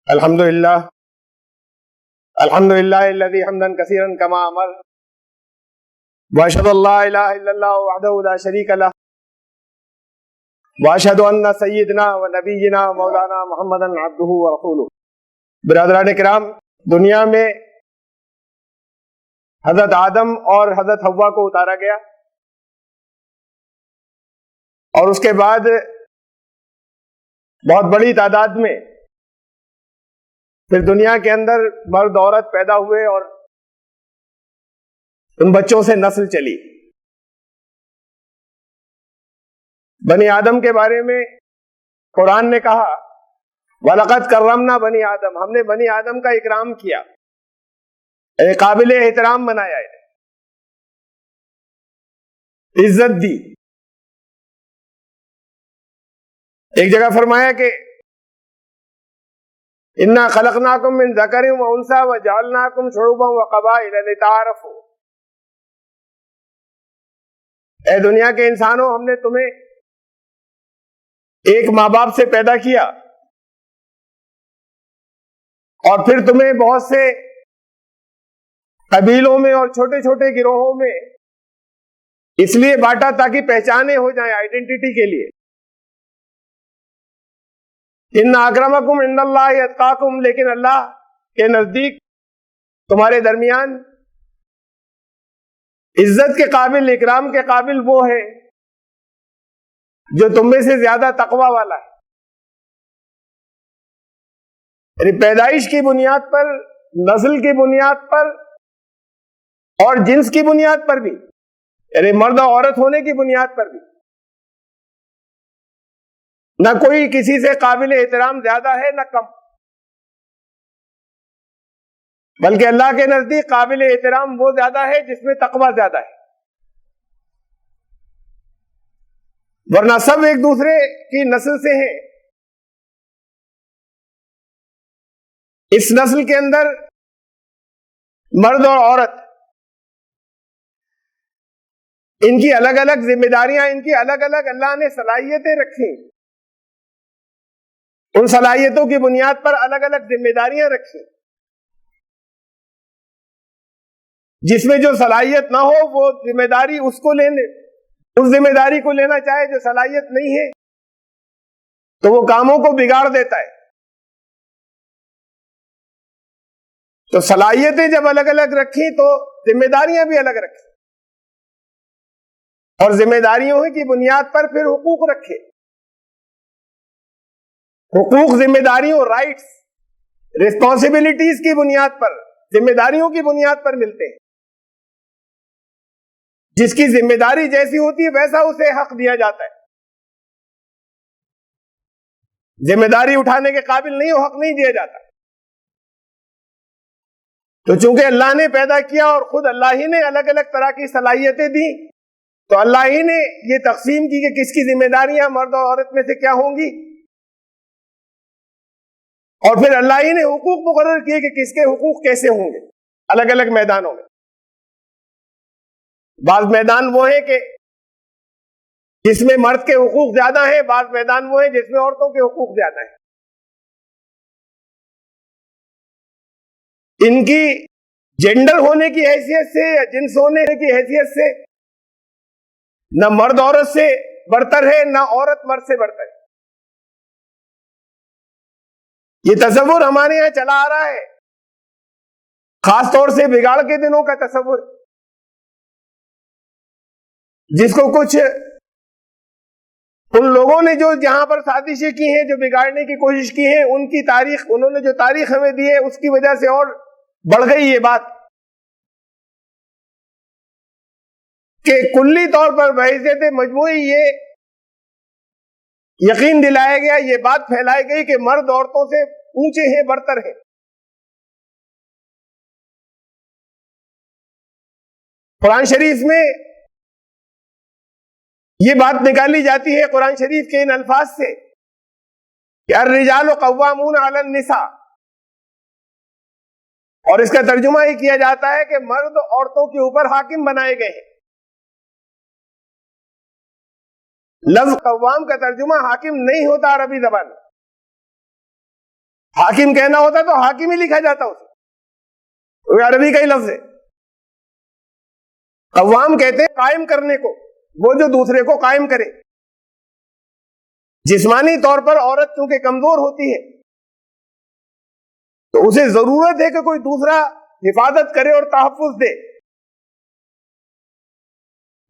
الحمد للہ الذی حمدا کثیرا کما امر واشهد ان لا الہ الا اللہ وحدہ لا شریک لہ واشهد ان سیدنا و نبینا و مولانا محمدا عبدہ ورسولہ۔ برادران کرام، دنیا میں حضرت آدم اور حضرت حوا کو اتارا گیا اور اس کے بعد بہت بڑی تعداد میں پھر دنیا کے اندر مرد عورت پیدا ہوئے اور ان بچوں سے نسل چلی۔ بنی آدم کے بارے میں قرآن نے کہا وَلَقَدْ كَرَّمْنَا بنی آدم، ہم نے بنی آدم کا اکرام کیا، قابل احترام بنایا ہے، عزت دی۔ ایک جگہ فرمایا کہ اِنَّا خَلَقْنَاكُم مِّن ذَكَرٍ وَأُنثَىٰ وَجَعَلْنَاكُمْ شُعُوبًا وَقَبَائِلَ لِتَعَارَفُوا، اے دنیا کے انسانوں، ہم نے تمہیں ایک ماں باپ سے پیدا کیا اور پھر تمہیں بہت سے قبیلوں میں اور چھوٹے چھوٹے گروہوں میں اس لیے بانٹا تاکہ پہچانے ہو جائیں، آئیڈینٹی کے لیے۔ ان اکرمکم عند اللہ اتقاکم، لیکن اللہ کے نزدیک تمہارے درمیان عزت کے قابل، اکرام کے قابل وہ ہے جو تم میں سے زیادہ تقوی والا ہے۔ یعنی پیدائش کی بنیاد پر، نسل کی بنیاد پر اور جنس کی بنیاد پر بھی، یعنی مرد اور عورت ہونے کی بنیاد پر بھی، نہ کوئی کسی سے قابل احترام زیادہ ہے نہ کم، بلکہ اللہ کے نزدیک قابل احترام وہ زیادہ ہے جس میں تقوی زیادہ ہے، ورنہ سب ایک دوسرے کی نسل سے ہیں۔ اس نسل کے اندر مرد اور عورت، ان کی الگ الگ ذمہ داریاں، ان کی الگ الگ اللہ نے صلاحیتیں رکھی، ان صلاحیتوں کی بنیاد پر الگ الگ ذمہ داریاں رکھی۔ جس میں جو صلاحیت نہ ہو وہ ذمہ داری اس کو لینے، اس ذمہ داری کو لینا چاہے جو صلاحیت نہیں ہے تو وہ کاموں کو بگاڑ دیتا ہے۔ تو صلاحیتیں جب الگ الگ رکھی تو ذمہ داریاں بھی الگ رکھی، اور ذمہ داریوں کی بنیاد پر پھر حقوق رکھے۔ حقوق ذمہ داریوں، رائٹس، ریسپانسبلٹیز کی بنیاد پر، ذمہ داریوں کی بنیاد پر ملتے ہیں۔ جس کی ذمہ داری جیسی ہوتی ہے ویسا اسے حق دیا جاتا ہے۔ ذمہ داری اٹھانے کے قابل نہیں ہو، حق نہیں دیا جاتا۔ تو چونکہ اللہ نے پیدا کیا اور خود اللہ ہی نے الگ الگ طرح کی صلاحیتیں دی، تو اللہ ہی نے یہ تقسیم کی کہ کس کی ذمہ داریاں مرد اور عورت میں سے کیا ہوں گی، اور پھر اللہ ہی نے حقوق مقرر کیے کہ کس کے حقوق کیسے ہوں گے الگ الگ میدانوں میں۔ بعض میدان وہ ہیں کہ جس میں مرد کے حقوق زیادہ ہیں، بعض میدان وہ ہیں جس میں عورتوں کے حقوق زیادہ ہیں۔ ان کی جینڈر ہونے کی حیثیت سے یا جنس ہونے کی حیثیت سے نہ مرد عورت سے برتر ہے، نہ عورت مرد سے برتر ہے۔ یہ تصور ہمارے یہاں چلا آ رہا ہے، خاص طور سے بگاڑ کے دنوں کا تصور، جس کو کچھ ان لوگوں نے جو جہاں پر سازشیں کی ہیں، جو بگاڑنے کی کوشش کی ہے، ان کی تاریخ، انہوں نے جو تاریخ ہمیں دی ہے اس کی وجہ سے اور بڑھ گئی یہ بات کہ کلی طور پر بحیثیت مجموعی یہ یقین دلایا گیا، یہ بات پھیلائی گئی کہ مرد عورتوں سے اونچے ہیں، برتر ہیں۔ قرآن شریف میں یہ بات نکالی جاتی ہے، قرآن شریف کے ان الفاظ سے کہ الرجال قوامون علی النساء، اور اس کا ترجمہ ہی کیا جاتا ہے کہ مرد عورتوں کے اوپر حاکم بنائے گئے ہیں۔ لفظ قوام کا ترجمہ حاکم نہیں ہوتا عربی زبان میں، حاکم کہنا ہوتا تو حاکم ہی لکھا جاتا اسے، وہ عربی کا ہی لفظ ہے۔ قوام کہتے ہیں قائم کرنے کو، وہ جو دوسرے کو قائم کرے۔ جسمانی طور پر عورت چونکہ کمزور ہوتی ہے تو اسے ضرورت ہے کہ کوئی دوسرا حفاظت کرے اور تحفظ دے،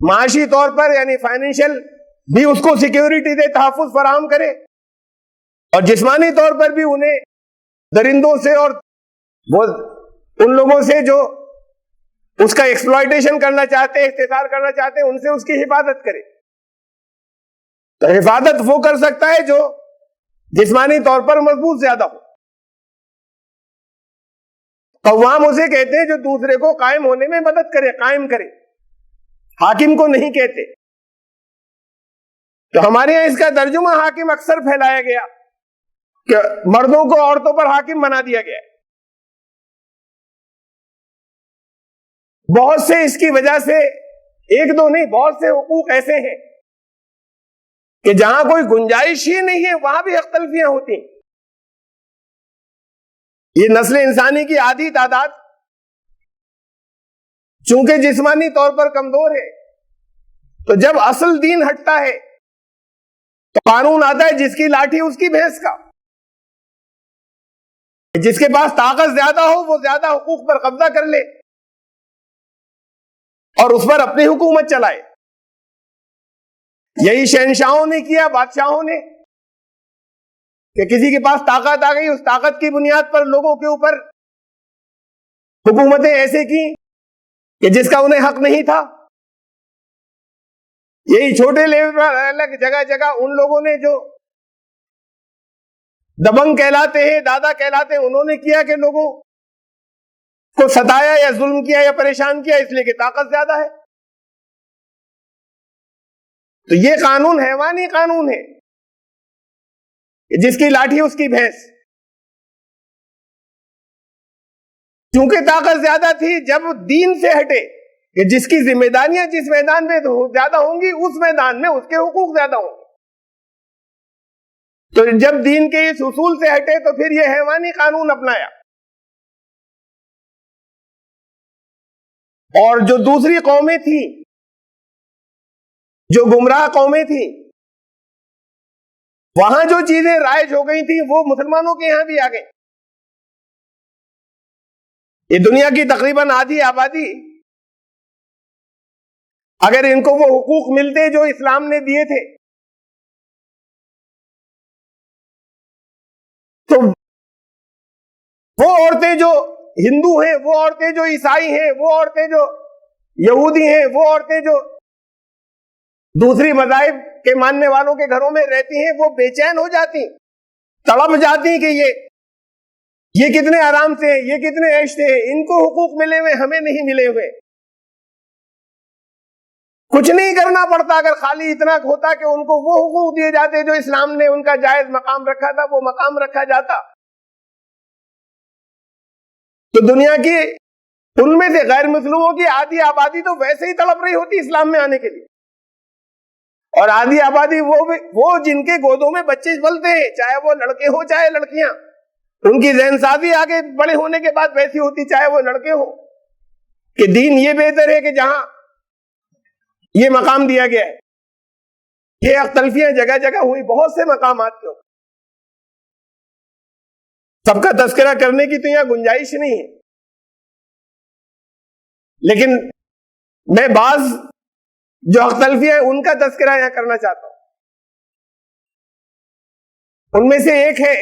معاشی طور پر یعنی فائنینشیل بھی اس کو سیکیورٹی دے، تحفظ فراہم کرے، اور جسمانی طور پر بھی انہیں درندوں سے اور وہ ان لوگوں سے جو اس کا ایکسپلائٹیشن کرنا چاہتے ہیں، استحصال کرنا چاہتے ہیں، ان سے اس کی حفاظت کرے۔ تو حفاظت وہ کر سکتا ہے جو جسمانی طور پر مضبوط زیادہ ہو۔ قوام اسے کہتے ہیں جو دوسرے کو قائم ہونے میں مدد کرے، قائم کرے، حاکم کو نہیں کہتے۔ تو ہمارے یہاں اس کا ترجمہ حاکم اکثر پھیلایا گیا کہ مردوں کو عورتوں پر حاکم بنا دیا گیا ہے۔ بہت سے اس کی وجہ سے، ایک دو نہیں، بہت سے حقوق ایسے ہیں کہ جہاں کوئی گنجائش ہی نہیں ہے وہاں بھی حق تلفیاں ہوتی ہیں۔ یہ نسل انسانی کی آدھی تعداد چونکہ جسمانی طور پر کمزور ہے، تو جب اصل دین ہٹتا ہے تو قانون آتا ہے جس کی لاٹھی اس کی بھینس کا، جس کے پاس طاقت زیادہ ہو وہ زیادہ حقوق پر قبضہ کر لے اور اس پر اپنی حکومت چلائے۔ یہی شہنشاہوں نے کیا، بادشاہوں نے، کہ کسی کے پاس طاقت آ گئی، اس طاقت کی بنیاد پر لوگوں کے اوپر حکومتیں ایسے کی کہ جس کا انہیں حق نہیں تھا۔ یہی چھوٹے لیول پر الگ جگہ جگہ ان لوگوں نے جو دبنگ کہلاتے ہیں، دادا کہلاتے ہیں، انہوں نے کیا کہ لوگوں کو ستایا یا ظلم کیا یا پریشان کیا، اس لیے کہ طاقت زیادہ ہے۔ تو یہ قانون حیوانی قانون ہے، جس کی لاٹھی اس کی بھینس۔ چونکہ طاقت زیادہ تھی، جب دین سے ہٹے کہ جس کی ذمہ داریاں جس میدان میں زیادہ ہوں گی اس میدان میں اس کے حقوق زیادہ ہوں گے، تو جب دین کے اس اصول سے ہٹے تو پھر یہ حیوانی قانون اپنایا۔ اور جو دوسری قومیں تھیں، جو گمراہ قومیں تھیں، وہاں جو چیزیں رائج ہو گئی تھیں وہ مسلمانوں کے یہاں بھی آ گئی۔ یہ دنیا کی تقریباً آدھی آبادی، اگر ان کو وہ حقوق ملتے جو اسلام نے دیے تھے تو وہ عورتیں جو ہندو ہیں، وہ عورتیں جو عیسائی ہیں، وہ عورتیں جو یہودی ہیں، وہ عورتیں جو دوسری مذاہب کے ماننے والوں کے گھروں میں رہتی ہیں، وہ بے چین ہو جاتی، تڑپ جاتی کہ یہ کتنے آرام سے ہیں، یہ کتنے عیش سے ہیں، ان کو حقوق ملے ہوئے ہمیں نہیں ملے ہوئے۔ کچھ نہیں کرنا پڑتا، اگر خالی اتنا ہوتا کہ ان کو وہ حقوق دیے جاتے جو اسلام نے ان کا جائز مقام رکھا تھا، وہ مقام رکھا جاتا، تو دنیا کی ان میں سے غیر مسلموں کی آدھی آبادی تو ویسے ہی تڑپ رہی ہوتی اسلام میں آنے کے لیے، اور آدھی آبادی وہ جن کے گودوں میں بچے پلتے ہیں، چاہے وہ لڑکے ہوں چاہے لڑکیاں، ان کی ذہن سازی آگے بڑے ہونے کے بعد ویسی ہوتی، چاہے وہ لڑکے ہوں، کہ دین یہ بہتر ہے کہ جہاں یہ مقام دیا گیا ہے۔ یہ اختلافیاں جگہ جگہ ہوئی، بہت سے مقامات کے، سب کا تذکرہ کرنے کی تو یہاں گنجائش نہیں ہے، لیکن میں بعض جو اختلافیاں ہیں ان کا تذکرہ یہاں کرنا چاہتا ہوں۔ ان میں سے ایک ہے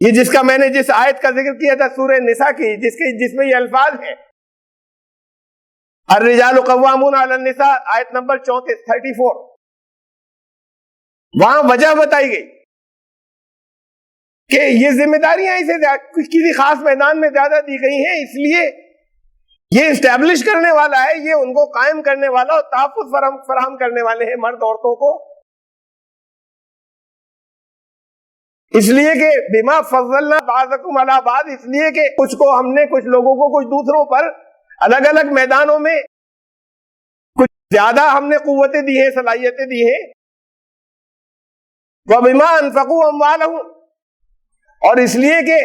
یہ جس کا میں نے جس آیت کا ذکر کیا تھا سورہ نساء کی، جس میں یہ الفاظ ہیں الرجال قوامون علی النساء، آیت نمبر 34 وہاں وجہ بتائی گئی کہ یہ ذمہ داریاں اسے کسی خاص میدان میں زیادہ دی گئی ہیں، اس لیے یہ اسٹیبلش کرنے والا ہے، یہ ان کو قائم کرنے والا اور تحفظ فراہم کرنے والے ہیں مرد عورتوں کو، اس لیے کہ بما فضلنا بعضکم علی بعض، اس لیے کہ کچھ کو ہم نے کچھ لوگوں کو کچھ دوسروں پر الگ الگ میدانوں میں کچھ زیادہ ہم نے قوتیں دی ہیں، صلاحیتیں دی ہیں۔ وَبِمَا أَنفَقُوا أَمْوَالَهُمْ، اور اس لیے کہ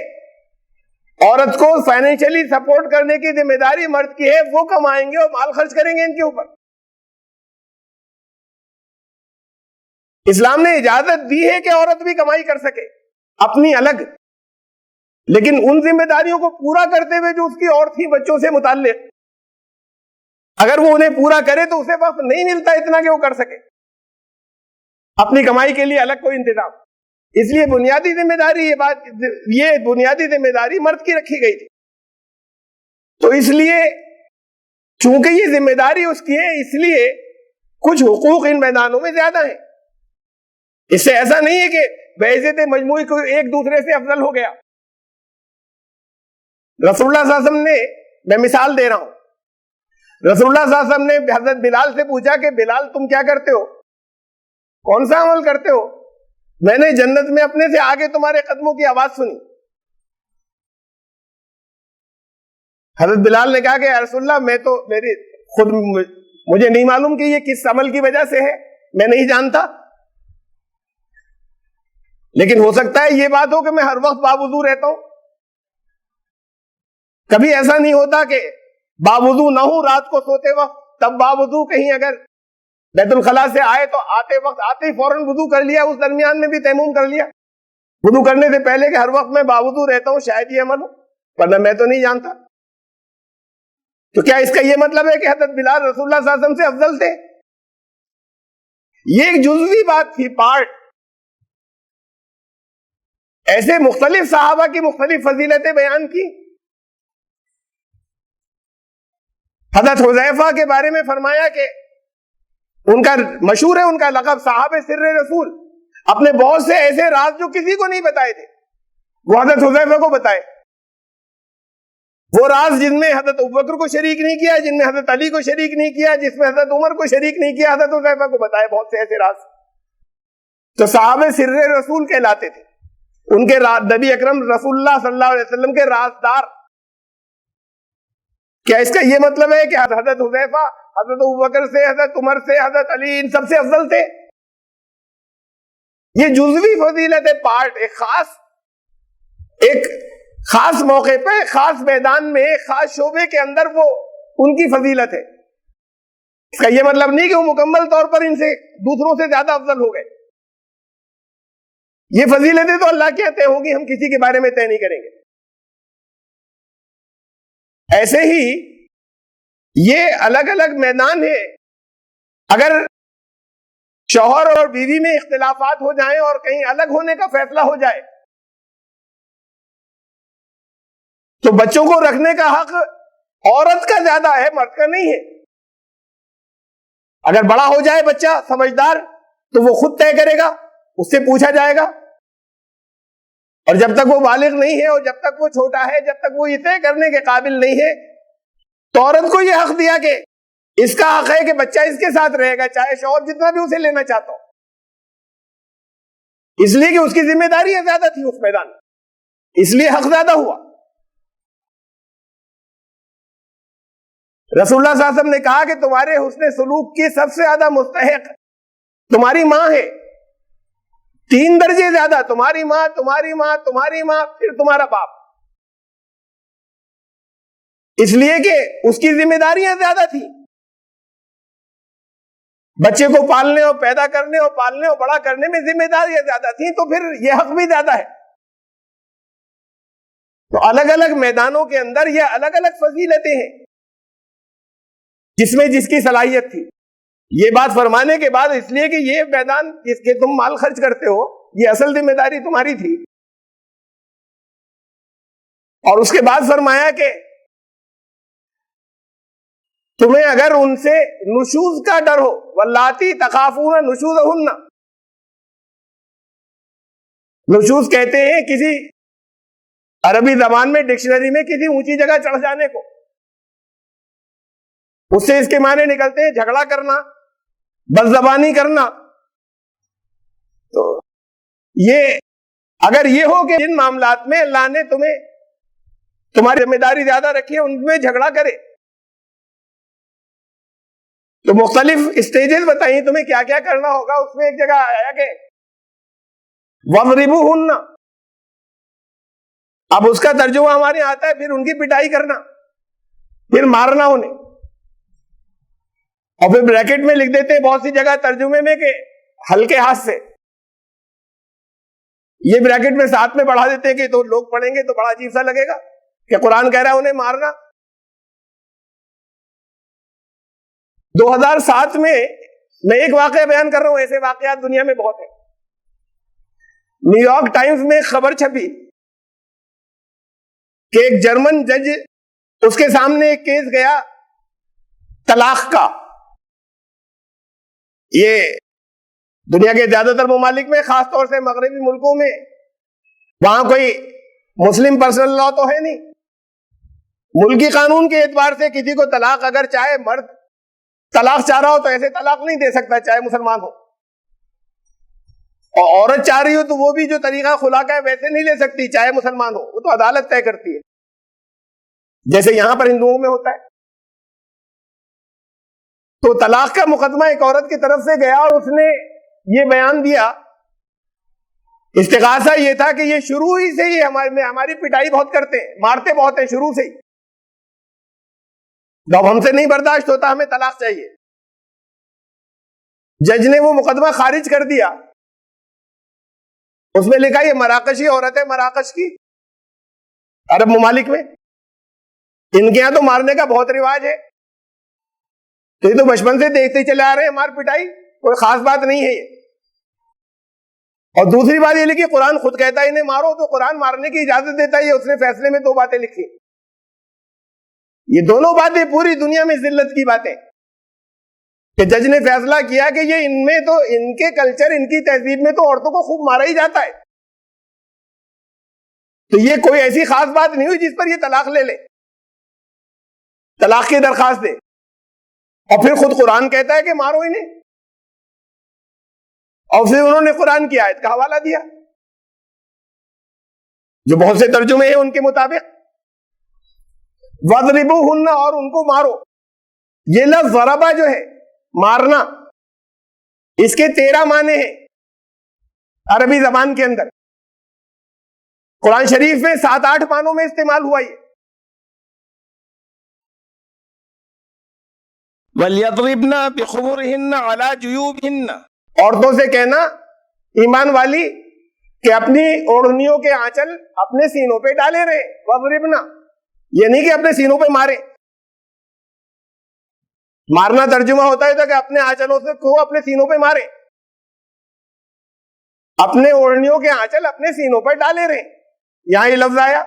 عورت کو فائنینشلی سپورٹ کرنے کی ذمہ داری مرد کی ہے، وہ کمائیں گے اور مال خرچ کریں گے ان کے اوپر. اسلام نے اجازت دی ہے کہ عورت بھی کمائی کر سکے اپنی الگ، لیکن ان ذمہ داریوں کو پورا کرتے ہوئے جو اس کی اور تھی بچوں سے متعلق، اگر وہ انہیں پورا کرے تو اسے وقت نہیں ملتا اتنا کہ وہ کر سکے اپنی کمائی کے لیے الگ کوئی انتظام. اس لیے بنیادی ذمہ داری یہ بنیادی ذمہ داری مرد کی رکھی گئی تھی. تو اس لیے چونکہ یہ ذمہ داری اس کی ہے، اس لیے کچھ حقوق ان میدانوں میں زیادہ ہیں. اس سے ایسا نہیں ہے کہ بعزت مجموعی کو ایک دوسرے سے افضل ہو گیا. رسول اللہ صلی اللہ علیہ وسلم نے، میں مثال دے رہا ہوں، رسول اللہ صلی اللہ علیہ وسلم نے حضرت بلال سے پوچھا کہ بلال تم کیا کرتے ہو، کون سا عمل کرتے ہو؟ میں نے جنت میں اپنے سے آگے تمہارے قدموں کی آواز سنی. حضرت بلال نے کہا کہ یا رسول اللہ میں تو مجھے نہیں معلوم کہ یہ کس عمل کی وجہ سے ہے، میں نہیں جانتا، لیکن ہو سکتا ہے یہ بات ہو کہ میں ہر وقت باوضو رہتا ہوں. کبھی ایسا نہیں ہوتا کہ باوضو نہ ہوں رات کو سوتے وقت، تب باوضو کہیں اگر بیت الخلاء سے آئے تو آتے ہی فوراً وضو کر لیا، اس درمیان میں بھی تیمم کر لیا وضو کرنے سے پہلے کہ ہر وقت میں باوضو رہتا ہوں، شاید یہ عمل ہو، ورنہ میں تو نہیں جانتا. تو کیا اس کا یہ مطلب ہے کہ حضرت بلال رسول اللہ صلی اللہ علیہ وسلم سے افضل تھے؟ یہ ایک جزوی بات تھی، پارٹ. ایسے مختلف صحابہ کی مختلف فضیلتیں بیان کی. حضرت حذیفہ کے بارے میں فرمایا کہ ان کا مشہور ہے ان کا لقب صاحب سر رسول. اپنے بہت سے ایسے راز جو کسی کو نہیں بتائے تھے وہ حضرت حذیفہ کو بتائے. وہ راز جن میں حضرت ابوبکر کو شریک نہیں کیا، جن میں حضرت علی کو شریک نہیں کیا، جس میں حضرت عمر کو شریک نہیں کیا، حضرت حذیفہ کو بتائے بہت سے ایسے راز. تو صاحب سر رسول کہلاتے تھے. ان کے نبی اکرم رسول اللہ صلی اللہ علیہ وسلم کے رازدار. کیا اس کا یہ مطلب ہے کہ حضرت حذیفہ حضرت ابوبکر سے، حضرت عمر سے، حضرت علی ان سب سے افضل تھے؟ یہ جزوی فضیلت ہے، پارٹ. ایک خاص موقع پہ، خاص میدان میں، خاص شعبے کے اندر وہ ان کی فضیلت ہے. اس کا یہ مطلب نہیں کہ وہ مکمل طور پر ان سے دوسروں سے زیادہ افضل ہو گئے. یہ فضیلتیں تو اللہ کے طے ہوں گی، ہم کسی کے بارے میں طے نہیں کریں گے. ایسے ہی یہ الگ الگ میدان ہے. اگر شوہر اور بیوی میں اختلافات ہو جائیں اور کہیں الگ ہونے کا فیصلہ ہو جائے تو بچوں کو رکھنے کا حق عورت کا زیادہ ہے، مرد کا نہیں ہے. اگر بڑا ہو جائے بچہ سمجھدار تو وہ خود طے کرے گا، اس سے پوچھا جائے گا. اور جب تک وہ بالغ نہیں ہے اور جب تک وہ چھوٹا ہے، جب تک وہ یہ طے کرنے کے قابل نہیں ہے، تو عورت کو یہ حق دیا کہ اس کا حق ہے کہ بچہ اس کے ساتھ رہے گا چاہے شوہر جتنا بھی اسے لینا چاہتا ہو، اس لیے کہ اس کی ذمہ داریاں زیادہ تھی اس میدان میں، اس لیے حق زیادہ ہوا. رسول اللہ صلی اللہ علیہ وسلم نے کہا کہ تمہارے حسن سلوک کی سب سے زیادہ مستحق تمہاری ماں ہے. 3 درجے زیادہ، تمہاری ماں، تمہاری ماں، تمہاری ماں، پھر تمہارا باپ. اس لیے کہ اس کی ذمہ داریاں زیادہ تھی. بچے کو پالنے اور پیدا کرنے اور پالنے اور بڑا کرنے میں ذمہ داریاں زیادہ تھیں، تو پھر یہ حق بھی زیادہ ہے. تو الگ الگ میدانوں کے اندر یہ الگ الگ فضیلتیں ہیں جس میں جس کی صلاحیت تھی. یہ بات فرمانے کے بعد اس لیے کہ یہ میدان جس کے تم مال خرچ کرتے ہو یہ اصل ذمہ داری تمہاری تھی. اور اس کے بعد فرمایا کہ تمہیں اگر ان سے نشوز کا ڈر ہو، واللاتی تخافون نشوزہن، نشوز کہتے ہیں کسی عربی زبان میں ڈکشنری میں کسی اونچی جگہ چڑھ جانے کو. اس سے اس کے معنی نکلتے ہیں جھگڑا کرنا، بدزبانی کرنا. تو یہ اگر یہ ہو کہ جن معاملات میں اللہ نے تمہاری ذمہ داری زیادہ رکھی ہے ان میں جھگڑا کرے، تو مختلف اسٹیجز بتائیں تمہیں کیا کیا کرنا ہوگا. اس میں ایک جگہ آیا کہ وَضْرِبُوهُنَّ، اب اس کا ترجمہ ہمارے یہاں آتا ہے پھر ان کی پٹائی کرنا، پھر مارنا انہیں، اور پھر بریکٹ میں لکھ دیتے ہیں بہت سی جگہ ترجمے میں کہ ہلکے ہاتھ سے، یہ بریکٹ میں ساتھ میں بڑھا دیتے ہیں کہ تو لوگ پڑھیں گے تو بڑا عجیب سا لگے گا کہ قرآن کہہ رہا ہے انہیں مارنا۔ 2007 میں ایک واقعہ بیان کر رہا ہوں، ایسے واقعات دنیا میں بہت ہیں۔ نیو یارک ٹائمز میں خبر چھپی کہ ایک جرمن جج، اس کے سامنے ایک کیس گیا طلاق کا۔ یہ دنیا کے زیادہ تر ممالک میں، خاص طور سے مغربی ملکوں میں، وہاں کوئی مسلم پرسنل لا تو ہے نہیں، ملکی قانون کے اعتبار سے کسی کو طلاق اگر چاہے، مرد طلاق چاہ رہا ہو تو ایسے طلاق نہیں دے سکتا چاہے مسلمان ہو، اور عورت چاہ رہی ہو تو وہ بھی جو طریقہ خلا کا ہے ویسے نہیں لے سکتی چاہے مسلمان ہو، وہ تو عدالت طے کرتی ہے، جیسے یہاں پر ہندوؤں میں ہوتا ہے۔ تو طلاق کا مقدمہ ایک عورت کی طرف سے گیا اور اس نے یہ بیان دیا، استغاثہ یہ تھا کہ یہ شروع ہی سے ہی ہماری پٹائی بہت کرتے ہیں، مارتے بہت ہیں شروع سے ہی، جب ہم سے نہیں برداشت ہوتا ہمیں طلاق چاہیے۔ جج نے وہ مقدمہ خارج کر دیا، اس میں لکھا یہ مراکشی عورت ہے، مراکش کی، عرب ممالک میں، ان کے یہاں تو مارنے کا بہت رواج ہے، تو یہ تو بچپن سے دیکھتے چلے آ رہے ہیں مار پٹائی، کوئی خاص بات نہیں ہے یہ۔ اور دوسری بات یہ لکھی قرآن خود کہتا ہے انہیں مارو، تو قرآن مارنے کی اجازت دیتا ہے، اس نے فیصلے میں 2 باتیں لکھی، یہ دونوں باتیں پوری دنیا میں ذلت کی باتیں، کہ جج نے فیصلہ کیا کہ یہ ان میں تو، ان کے کلچر، ان کی تہذیب میں تو عورتوں کو خوب مارا ہی جاتا ہے، تو یہ کوئی ایسی خاص بات نہیں ہوئی جس پر یہ طلاق لے لے، طلاق کی درخواست دے، اور پھر خود قرآن کہتا ہے کہ مارو انہیں، اور پھر انہوں نے قرآن کی آیت کا حوالہ دیا جو بہت سے ترجمے ہیں ان کے مطابق، وَاضْرِبُوهُنَّ، اور ان کو مارو۔ یہ لفظ ضربہ جو ہے مارنا، اس کے 13 معنی ہیں عربی زبان کے اندر، قرآن شریف میں 7-8 معنوں میں استعمال ہوا یہ۔ وَلْيَضْرِبْنَ بِخُمُرِهِنَّ عَلَى جُيُوبِهِنَّ، عورتوں سے کہنا ایمان والی کہ اپنی اوڑھنیوں کے آنچل اپنے سینوں پہ ڈالے رہے، وَاضْرِبْنَ، یہ نہیں کہ اپنے سینوں پہ مارے، مارنا ترجمہ ہوتا ہے کہ اپنے آنچلوں سے کو اپنے سینوں پہ مارے، اپنے اوڑھنیوں کے آنچل اپنے سینوں پر ڈالے رہے، یہاں یہ لفظ آیا،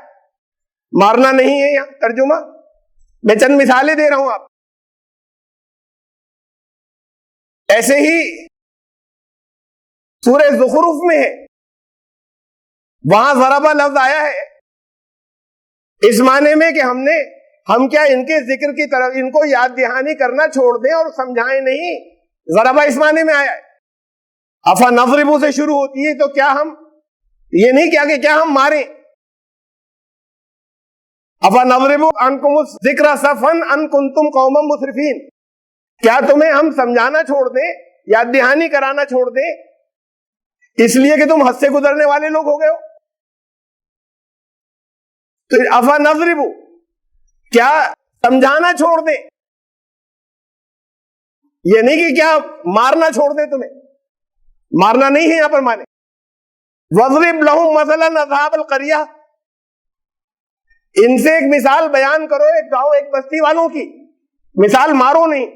مارنا نہیں ہے یہاں ترجمہ۔ میں چند مثالیں دے رہا ہوں آپ، ایسے ہی سورہ زخرف میں ہے، وہاں ضربہ لفظ آیا ہے اس معنی میں کہ ہم کیا ان کے ذکر کی طرف ان کو یاد دہانی کرنا چھوڑ دیں اور سمجھائیں نہیں، ضربہ اس معنی میں آیا ہے۔ افا نضربو سے شروع ہوتی ہے، تو کیا ہم یہ نہیں کیا کہ کیا ہم ماریں، افا نضربو عنکم الذکر صفا ان کنتم قوما مسرفین، کیا تمہیں ہم سمجھانا چھوڑ دیں، یاد دہانی کرانا چھوڑ دیں اس لیے کہ تم حد سے گزرنے والے لوگ ہو گئے ہو؟ تو افا نضربو، کیا سمجھانا چھوڑ دیں، یہ نہیں کہ کیا مارنا چھوڑ دیں، تمہیں مارنا نہیں ہے یہاں پر مانے۔ وَاضْرِبْ لَهُمْ مَثَلًا أَصْحَابَ الْقَرْيَةِ، ان سے ایک مثال بیان کرو، ایک گاؤں ایک بستی والوں کی مثال، مارو نہیں۔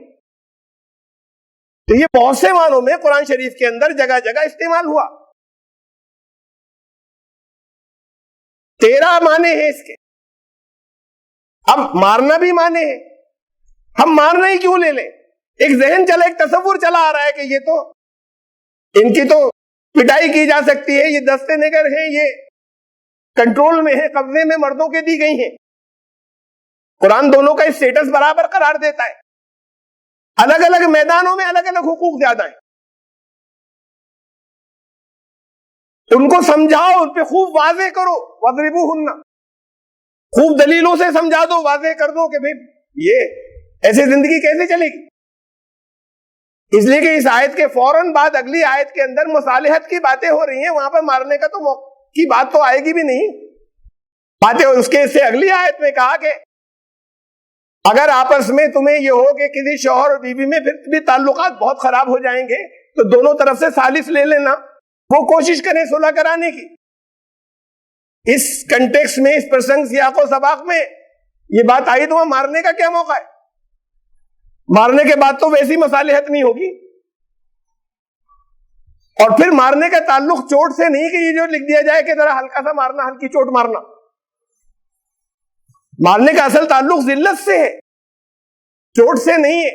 تو یہ بہت سے معنوں میں قرآن شریف کے اندر جگہ جگہ استعمال ہوا، 13 معنی ہیں اس کے۔ اب مارنا بھی معنی ہے، ہم مارنا ہی کیوں لے لیں؟ ایک ذہن چلا، ایک تصور چلا آ رہا ہے کہ یہ تو ان کی تو پٹائی کی جا سکتی ہے، یہ دستے نگر ہیں، یہ کنٹرول میں ہے، قبضے میں مردوں کے دی گئی ہیں۔ قرآن دونوں کا اسٹیٹس برابر قرار دیتا ہے، الگ الگ میدانوں میں الگ الگ حقوق زیادہ ہیں، ان کو سمجھاؤ، ان پہ خوب واضح کرو، وَاضْرِبُوهُنَّ، خوب دلیلوں سے سمجھا دو، واضح کر دو کہ بھئی یہ ایسے زندگی کیسے چلے گی۔ اس لیے کہ اس آیت کے فوراً بعد اگلی آیت کے اندر مصالحت کی باتیں ہو رہی ہیں، وہاں پر مارنے کا تو کی بات تو آئے گی بھی نہیں، باتیں. اس کے سے اگلی آیت میں کہا کہ اگر آپس میں تمہیں یہ ہو کہ کسی شوہر اور بیوی میں پھر بھی تعلقات بہت خراب ہو جائیں گے تو دونوں طرف سے ثالث لے لینا, وہ کوشش کریں صلح کرانے کی. اس کنٹیکس میں, اس پرسنگ سیاق و سباق میں یہ بات آئی تو وہاں مارنے کا کیا موقع ہے؟ مارنے کے بعد تو ویسی مصالحت نہیں ہوگی. اور پھر مارنے کا تعلق چوٹ سے نہیں کہ یہ جو لکھ دیا جائے کہ ذرا ہلکا سا مارنا, ہلکی چوٹ مارنا. مارنے کا اصل تعلق ذلت سے ہے, چوٹ سے نہیں ہے.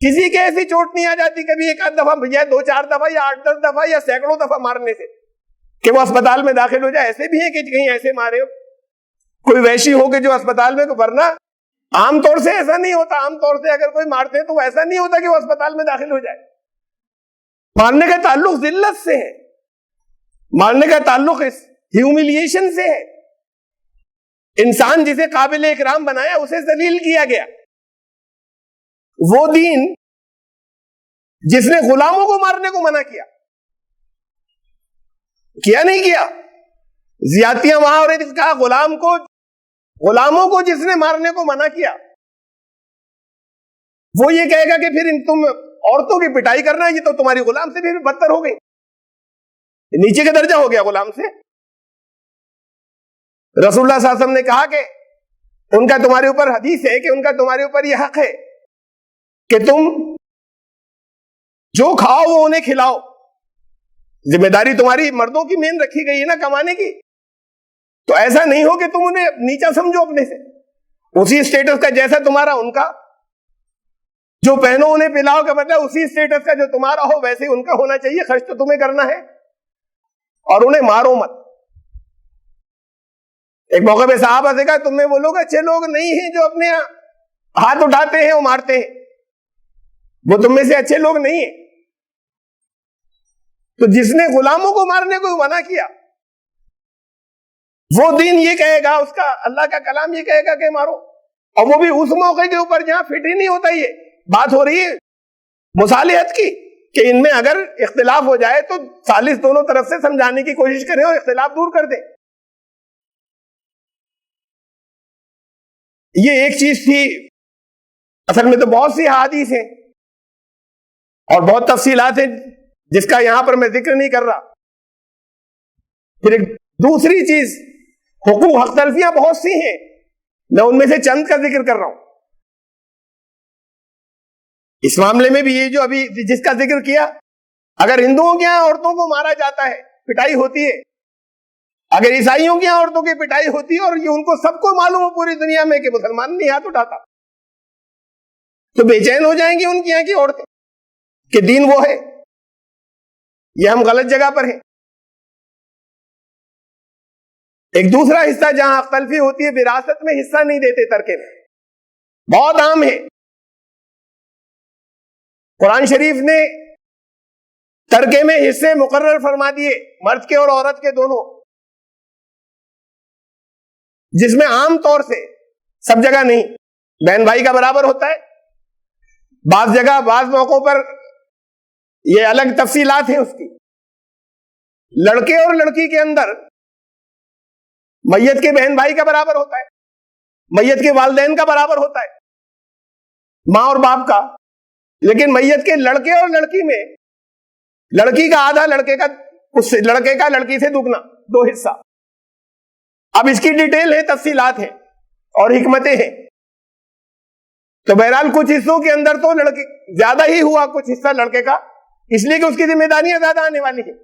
کسی کے ایسی چوٹ نہیں آ جاتی کبھی ایک آدھ دفعہ یا 2-4 دفعہ یا 8-10 دفعہ یا سینکڑوں دفعہ مارنے سے کہ وہ اسپتال میں داخل ہو جائے. ایسے بھی ہیں کہ کہیں ایسے مارے ہو, کوئی وحشی ہو کہ جو اسپتال میں, ورنہ عام طور سے ایسا نہیں ہوتا. عام طور سے اگر کوئی مارتے ہیں تو ایسا نہیں ہوتا کہ وہ اسپتال میں داخل ہو جائے. مارنے کا تعلق ذلت سے ہے, مارنے کا تعلق اس ہیوملیشن سے ہے. انسان جسے قابل اکرام بنایا اسے ذلیل کیا گیا. وہ دین جس نے غلاموں کو مارنے کو منع کیا نہیں کیا, زیادتیاں وہاں اور کہا غلاموں کو جس نے مارنے کو منع کیا وہ یہ کہے گا کہ پھر تم عورتوں کی پٹائی کرنا, یہ تو تمہاری غلام سے بھی بدتر ہو گئی, نیچے کا درجہ ہو گیا غلام سے. رسول اللہ صلی اللہ علیہ وسلم نے کہا کہ ان کا تمہارے اوپر, حدیث ہے کہ ان کا تمہارے اوپر یہ حق ہے کہ تم جو کھاؤ وہ انہیں کھلاؤ. ذمہ داری تمہاری مردوں کی مین رکھی گئی ہے نا کمانے کی, تو ایسا نہیں ہو کہ تم انہیں نیچا سمجھو اپنے سے. اسی اسٹیٹس کا جیسا تمہارا ان کا, جو پہنو انہیں پلاؤ کا مطلب اسی اسٹیٹس کا جو تمہارا ہو ویسے ان کا ہونا چاہیے. خرچ تو تمہیں کرنا ہے اور انہیں مارو مت. ایک موقع پہ صحابہ سے کہا تم میں وہ لوگ اچھے لوگ نہیں ہیں جو اپنے ہاتھ اٹھاتے ہیں اور مارتے ہیں, وہ تم میں سے اچھے لوگ نہیں ہیں. تو جس نے غلاموں کو مارنے کو منع کیا وہ دین یہ کہے گا, اس کا اللہ کا کلام یہ کہے گا کہ مارو, اور وہ بھی اس موقع کے اوپر جہاں فٹ ہی نہیں ہوتا. یہ بات ہو رہی ہے مصالحت کی کہ ان میں اگر اختلاف ہو جائے تو ثالث دونوں طرف سے سمجھانے کی کوشش کریں اور اختلاف دور کر دیں. یہ ایک چیز تھی. اصل میں تو بہت سی احادیث ہیں اور بہت تفصیلات ہیں جس کا یہاں پر میں ذکر نہیں کر رہا. پھر ایک دوسری چیز, حقوق حق تلفیاں بہت سی ہیں, میں ان میں سے چند کا ذکر کر رہا ہوں. اس معاملے میں بھی یہ جو ابھی جس کا ذکر کیا, اگر ہندوؤں کے یہاں عورتوں کو مارا جاتا ہے, پٹائی ہوتی ہے, اگر عیسائیوں کے یہاں عورتوں کی پٹائی ہوتی ہے اور یہ ان کو سب کو معلوم ہو پوری دنیا میں کہ مسلمان نہیں ہاتھ اٹھاتا, تو بے چین ہو جائیں گی ان کے یہاں کی عورتیں کہ دین وہ ہے, یہ ہم غلط جگہ پر ہیں. ایک دوسرا حصہ جہاں حق تلفی ہوتی ہے, وراثت میں حصہ نہیں دیتے ترکے میں, بہت عام ہے. قرآن شریف نے ترکے میں حصے مقرر فرما دیے مرد کے اور عورت کے دونوں, جس میں عام طور سے سب جگہ نہیں, بہن بھائی کا برابر ہوتا ہے, بعض جگہ بعض موقعوں پر یہ الگ تفصیلات ہیں اس کی. لڑکے اور لڑکی کے اندر میت کے بہن بھائی کا برابر ہوتا ہے, میت کے والدین کا برابر ہوتا ہے, ماں اور باپ کا. لیکن میت کے لڑکے اور لڑکی میں لڑکی کا آدھا, لڑکے کا لڑکی سے دگنا, 2 حصہ. اب اس کی ڈیٹیل ہے, تفصیلات ہیں اور حکمتیں ہیں. تو بہرحال کچھ حصوں کے اندر تو لڑکے زیادہ ہی ہوا, کچھ حصہ لڑکے کا, اس لیے کہ اس کی ذمہ داریاں زیادہ آنے والی ہیں,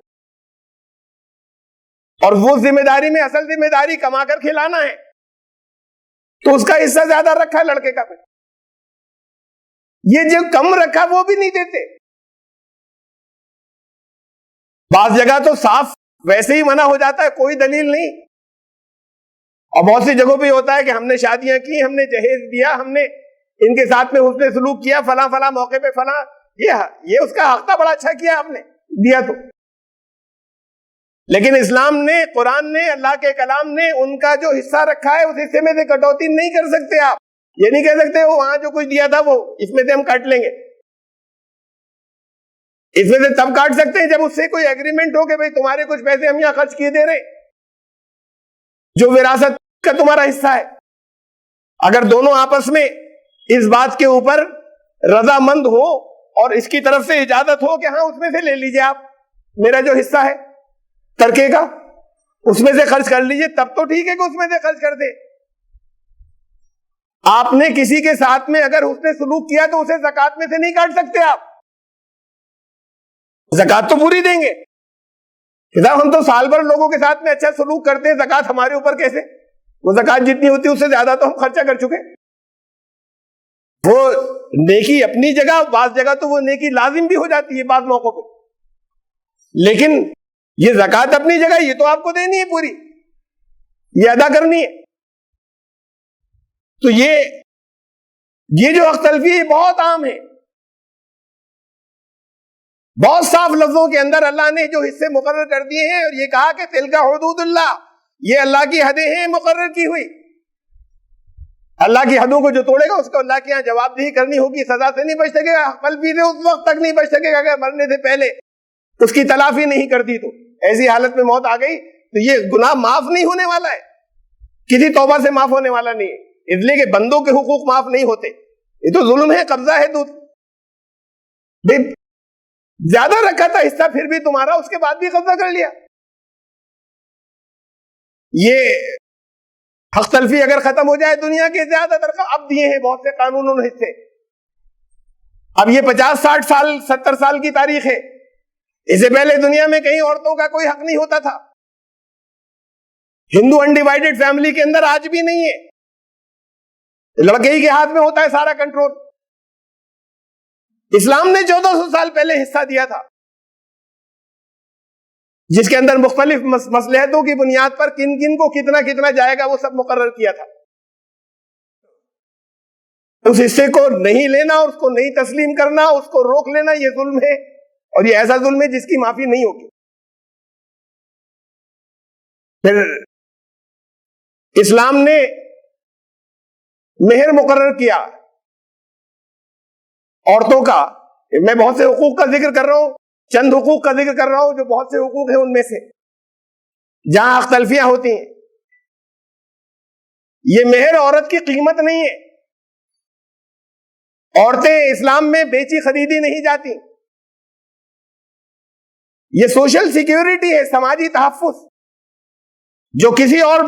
اور وہ ذمہ داری میں اصل ذمہ داری کما کر کھلانا ہے, تو اس کا حصہ زیادہ رکھا لڑکے کا. یہ جو کم رکھا وہ بھی نہیں دیتے. بعض جگہ تو صاف ویسے ہی منع ہو جاتا ہے, کوئی دلیل نہیں. اور بہت سی جگہوں پہ ہوتا ہے کہ ہم نے شادیاں کی, ہم نے جہیز دیا, ہم نے ان کے ساتھ میں حسن سلوک کیا, فلاں فلاں موقع پہ فلاں, یہ اس کا حق تھا, بڑا اچھا کیا آپ نے دیا تو. لیکن اسلام نے, قرآن نے, اللہ کے کلام نے ان کا جو حصہ رکھا ہے اس حصے میں سے کٹوتی نہیں کر سکتے. آپ یہ نہیں کہہ سکتے وہ وہاں جو کچھ دیا تھا وہ اس میں سے ہم کاٹ لیں گے. اس میں سے تب کاٹ سکتے ہیں جب اس سے کوئی ایگریمنٹ ہو کہ بھئی تمہارے کچھ پیسے ہم یہاں خرچ کیے دے رہے, جو وراثت کا تمہارا حصہ ہے. اگر دونوں آپس میں اس بات کے اوپر رضامند ہو اور اس کی طرف سے اجازت ہو کہ ہاں اس میں سے لے لیجئے آپ میرا جو حصہ ہے ترکے کا, اس میں سے خرچ کر لیجئے, تب تو ٹھیک ہے کہ اس میں سے خرچ کر دے. آپ نے کسی کے ساتھ میں اگر اس نے سلوک کیا تو اسے زکات میں سے نہیں کاٹ سکتے آپ, زکات تو پوری دیں گے. صاحب ہم تو سال بھر لوگوں کے ساتھ میں اچھا سلوک کرتے ہیں, زکات ہمارے اوپر کیسے؟ وہ زکات جتنی ہوتی ہے اس سے زیادہ تو ہم خرچہ کر چکے. وہ نیکی اپنی جگہ, بعض جگہ تو وہ نیکی لازم بھی ہو جاتی ہے بعض موقعوں پہ, لیکن یہ زکات اپنی جگہ, یہ تو آپ کو دینی ہے پوری, یہ ادا کرنی ہے. تو یہ جو حق تلفی ہے بہت عام ہے. بہت صاف لفظوں کے اندر اللہ نے جو حصے مقرر کر دیے ہیں اور یہ کہا کہ تلک حدود اللہ, یہ اللہ کی حدیں ہیں مقرر کی ہوئی. اللہ کی حدوں کو جو توڑے گا اس کو اللہ کے یہاں جواب دہی کرنی ہوگی, سزا سے نہیں بچ سکے گا, قلبی سے اس وقت تک نہیں بچ سکے گا اگر مرنے سے پہلے اس کی تلافی نہیں کرتی تو. ایسی حالت میں موت آ گئی تو یہ گناہ معاف نہیں ہونے والا ہے, کسی توبہ سے معاف ہونے والا نہیں ہے, اس لیے کہ بندوں کے حقوق معاف نہیں ہوتے. یہ تو ظلم ہے, قبضہ ہے دودھ. زیادہ رکھا تھا حصہ پھر بھی تمہارا, اس کے بعد بھی قبضہ کر لیا. یہ حق تلفی اگر ختم ہو جائے دنیا کے زیادہ تر, اب دیے ہیں بہت سے قانونوں نے حصے. اب یہ 50-60 سال 70 سال کی تاریخ ہے. اس سے پہلے دنیا میں کہیں عورتوں کا کوئی حق نہیں ہوتا تھا. ہندو انڈیوائیڈڈ فیملی کے اندر آج بھی نہیں ہے, لڑکے ہی کے ہاتھ میں ہوتا ہے سارا کنٹرول. اسلام نے 1400 سال پہلے حصہ دیا تھا, جس کے اندر مختلف مصلحتوں کی بنیاد پر کن کن کو کتنا کتنا جائے گا وہ سب مقرر کیا تھا. اس حصے کو نہیں لینا, اس کو نہیں تسلیم کرنا, اس کو روک لینا, یہ ظلم ہے, اور یہ ایسا ظلم ہے جس کی معافی نہیں ہوگی. پھر اسلام نے مہر مقرر کیا عورتوں کا. میں بہت سے حقوق کا ذکر کر رہا ہوں, چند حقوق کا ذکر کر رہا ہوں جو بہت سے حقوق ہیں ان میں سے جہاں حق تلفیاں ہوتی ہیں. یہ مہر عورت کی قیمت نہیں ہے. عورتیں اسلام میں بیچی خریدی نہیں جاتی. یہ سوشل سیکیورٹی ہے, سماجی تحفظ, جو کسی اور